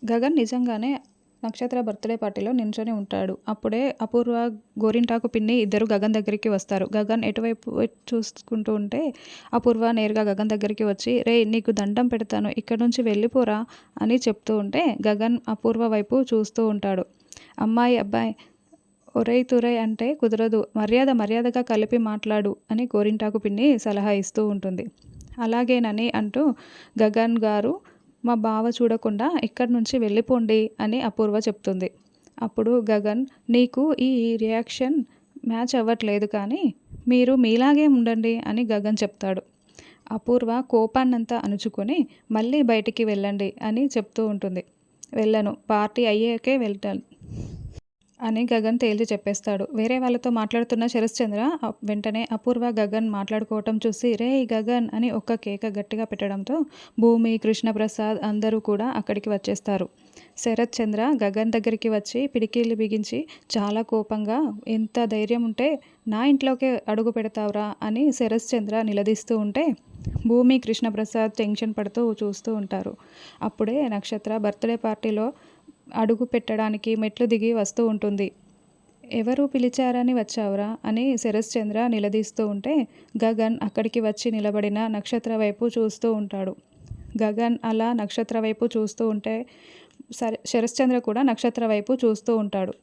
గగన్ నిజంగానే నక్షత్ర బర్త్‌డే పార్టీలో నించొని ఉంటాడు. అప్పుడే అపూర్వ, గోరింటాకు పిన్ని ఇద్దరు గగన్ దగ్గరికి వస్తారు. గగన్ ఎటువైపు చూసుకుంటూ ఉంటే అపూర్వ నేరుగా గగన్ దగ్గరికి వచ్చి "రేయ్! నీకు దండం పెడతాను. ఇక్కడి నుంచి వెళ్ళిపోరా" అని చెప్తూ ఉంటే గగన్ అపూర్వ వైపు చూస్తూ ఉంటాడు. "అమ్మాయి, అబ్బాయ్ ఒరేయ్ తురేయ్ అంటే కుదరదు. మర్యాదగా కలిపి మాట్లాడు" అని గోరింటాకు పిన్ని సలహా ఇస్తూ ఉంటుంది. అలాగేనని అంటూ గగన్ గారు మా బావ చూడకుండా ఇక్కడి నుంచి వెళ్ళిపోండి అని అపూర్వ చెప్తుంది. అప్పుడు గగన్ "నీకు ఈ రియాక్షన్ మ్యాచ్ అవ్వట్లేదు కానీ మీరు మీలాగే ఉండండి" అని గగన్ చెప్తాడు. అపూర్వ కోపాన్నంతా అణుచుకొని "మళ్ళీ బయటికి వెళ్ళండి" అని చెప్తూ ఉంటుంది. "వెళ్ళను. పార్టీ అయ్యాకే వెళ్తాను" అని గగన్ తేల్చి చెప్పేస్తాడు. వేరే వాళ్ళతో మాట్లాడుతున్న శరశ్చంద్ర వెంటనే అపూర్వ, గగన్ మాట్లాడుకోవటం చూసి "రేయ్ గగన్" అని ఒక్క కేక గట్టిగా పెట్టడంతో భూమి, కృష్ణప్రసాద్ అందరూ కూడా అక్కడికి వచ్చేస్తారు. శరత్చంద్ర గగన్ దగ్గరికి వచ్చి పిడికిళ్ళు బిగించి చాలా కోపంగా "ఎంత ధైర్యం ఉంటే నా ఇంట్లోకే అడుగు పెడతావురా" అని శరశ్చంద్ర నిలదీస్తూ ఉంటే భూమి, కృష్ణప్రసాద్ టెన్షన్ పడుతూ చూస్తూ ఉంటారు. అప్పుడే నక్షత్ర బర్త్‌డే పార్టీలో అడుగు పెట్టడానికి మెట్లు దిగి వస్తూ ఉంటుంది. "ఎవరు పిలిచారని వచ్చావురా" అని శరశ్చంద్ర నిలదీస్తూ ఉంటే గగన్ అక్కడికి వచ్చి నిలబడిన నక్షత్ర వైపు చూస్తూ ఉంటాడు. గగన్ అలా నక్షత్ర వైపు చూస్తూ ఉంటే శరశ్చంద్ర కూడా నక్షత్ర వైపు చూస్తూ ఉంటాడు.